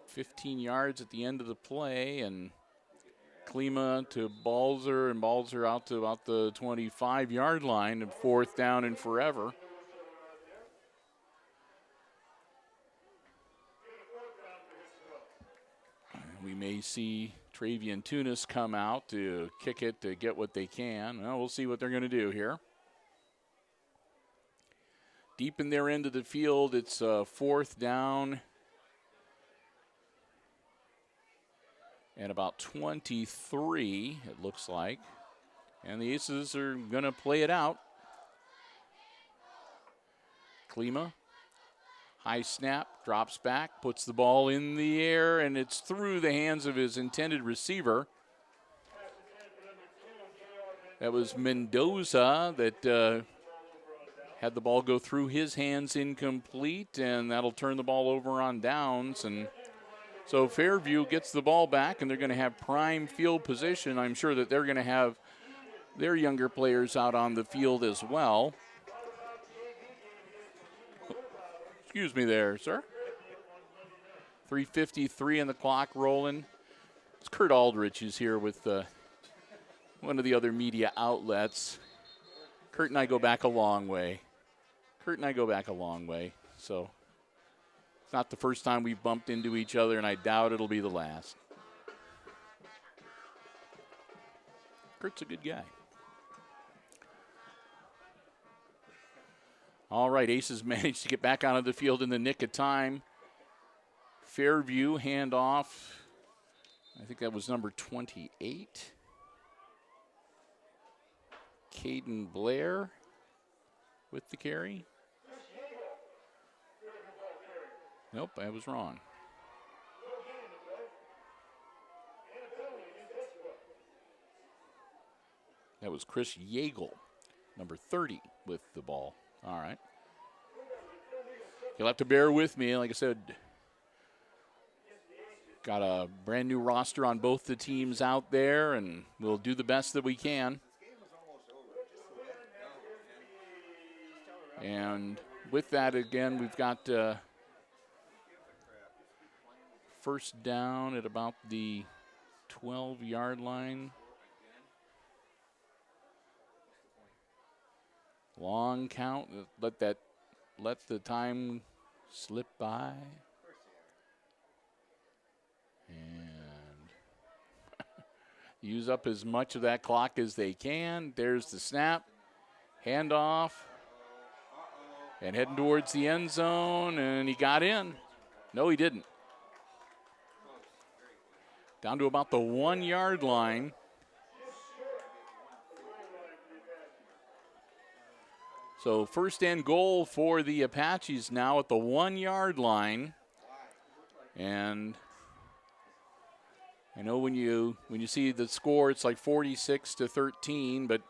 15 yards at the end of the play, and Klima to Balzer, and Balzer out to about the 25-yard line, and 4th down and forever. We may see Travian Tunis come out to kick it to get what they can. Well, we'll see what they're going to do here. Deep in their end of the field, it's 4th down and about 23, it looks like. And the Aces are going to play it out. Klima, high snap, drops back, puts the ball in the air, and it's through the hands of his intended receiver. That was Mendoza that had the ball go through his hands incomplete, and that'll turn the ball over on downs. And so Fairview gets the ball back, and they're going to have prime field position. I'm sure that they're going to have their younger players out on the field as well. Excuse me there, sir. 3:53 and the clock rolling. It's Kurt Aldrich who's here with one of the other media outlets. Kurt and I go back a long way. So it's not the first time we've bumped into each other, and I doubt it'll be the last. Kurt's a good guy. All right, Aces managed to get back onto the field in the nick of time. Fairview handoff. I think that was number 28. Caden Blair with the carry. Nope, I was wrong. That was Chris Yeagle, number 30, with the ball. All right. You'll have to bear with me. Like I said, got a brand new roster on both the teams out there, and we'll do the best that we can. And with that, again, we've got first down at about the 12-yard line. Long count. Let the time slip by. And use up as much of that clock as they can. There's the snap. Handoff. And heading towards the end zone, and he got in. No, he didn't. Down to about the 1-yard line. So first and goal for the Apaches now at the 1-yard line. And I know when you see the score, it's like 46-13, but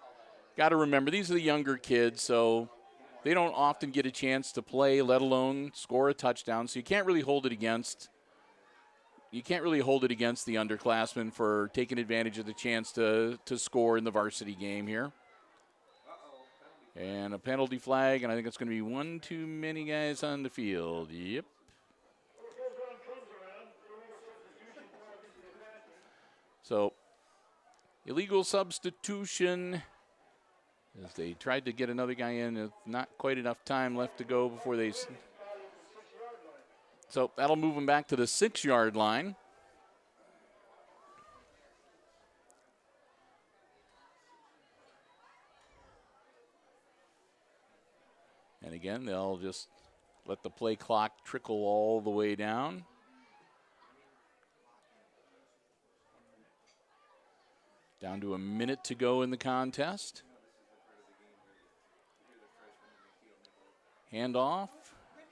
got to remember, these are the younger kids, so they don't often get a chance to play, let alone score a touchdown. So you can't really hold it against the underclassmen for taking advantage of the chance to score in the varsity game here. And a penalty flag, and I think it's going to be one too many guys on the field. Yep. So, illegal substitution as they tried to get another guy in. Not quite enough time left to go before they... So, that'll move them back to the 6-yard line. And again, they'll just let the play clock trickle all the way down. Down to a minute to go in the contest. Handoff,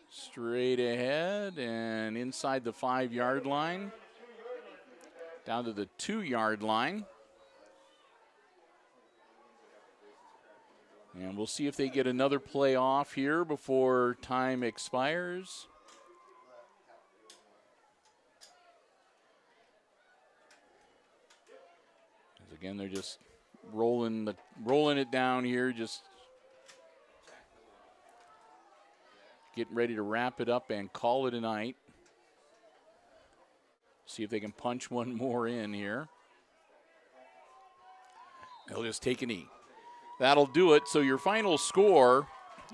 straight ahead and inside the 5-yard line. Down to the 2-yard line. And we'll see if they get another play off here before time expires. As again, they're just rolling it down here, just getting ready to wrap it up and call it a night. See if they can punch one more in here. They'll just take a knee. That'll do it. So your final score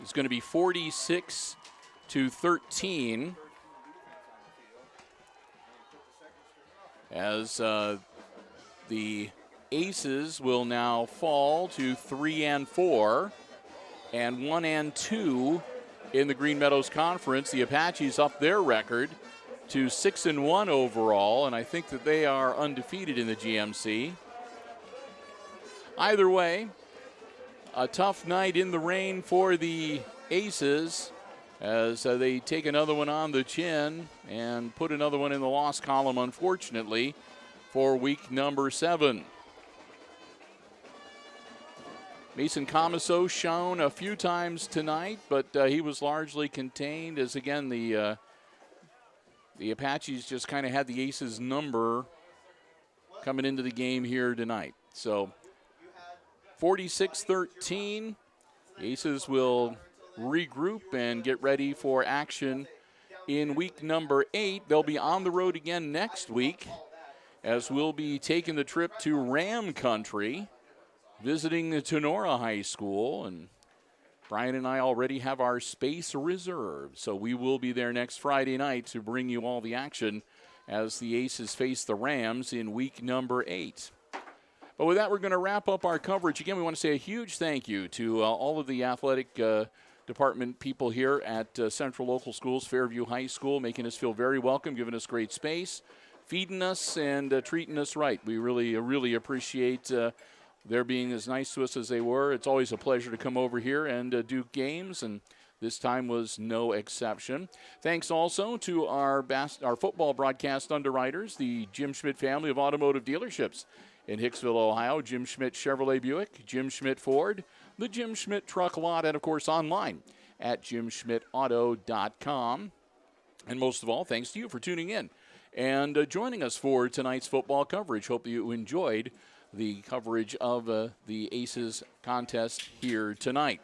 is going to be 46-13. As the Aces will now fall to 3-4 and 1-2 in the Green Meadows Conference. The Apaches up their record to 6-1 overall, and I think that they are undefeated in the GMC. Either way, a tough night in the rain for the Aces as they take another one on the chin and put another one in the loss column, unfortunately, for week number 7. Mason Comiso shown a few times tonight, but he was largely contained as, again, the Apaches just kind of had the Aces number coming into the game here tonight. So 46-13, the Aces will regroup and get ready for action in week number 8. They'll be on the road again next week as we'll be taking the trip to Ram Country, visiting the Tenora High School, and Brian and I already have our space reserved, so we will be there next Friday night to bring you all the action as the Aces face the Rams in week number 8. But with that, we're going to wrap up our coverage. Again, we want to say a huge thank you to all of the athletic department people here at Central Local Schools, Fairview High School, making us feel very welcome, giving us great space, feeding us, and treating us right. We really appreciate their being as nice to us as they were. It's always a pleasure to come over here and do games, and this time was no exception. Thanks also to our football broadcast underwriters, the Jim Schmidt family of automotive dealerships in Hicksville, Ohio, Jim Schmidt Chevrolet Buick, Jim Schmidt Ford, the Jim Schmidt Truck Lot, and, of course, online at jimschmidtauto.com. And most of all, thanks to you for tuning in and joining us for tonight's football coverage. Hope you enjoyed the coverage of the Aces contest here tonight.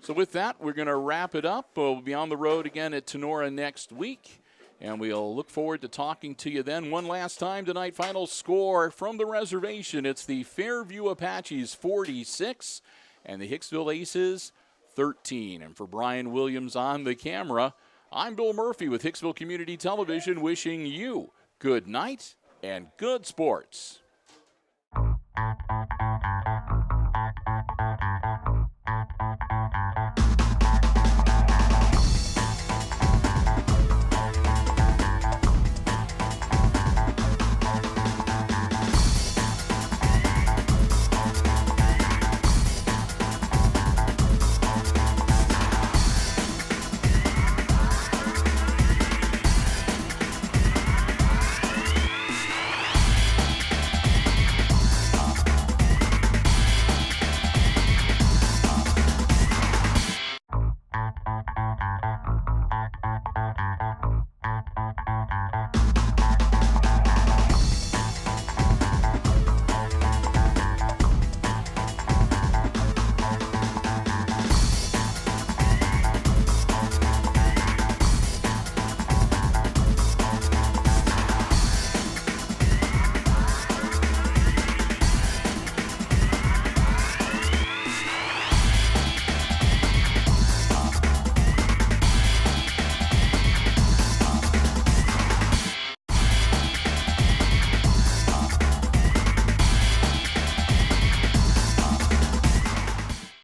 So with that, we're going to wrap it up. We'll be on the road again at Tenora next week, and we'll look forward to talking to you then. One last time tonight, final score from the reservation. It's the Fairview Apaches 46 and the Hicksville Aces 13. And for Brian Williams on the camera, I'm Bill Murphy with Hicksville Community Television, wishing you good night and good sports.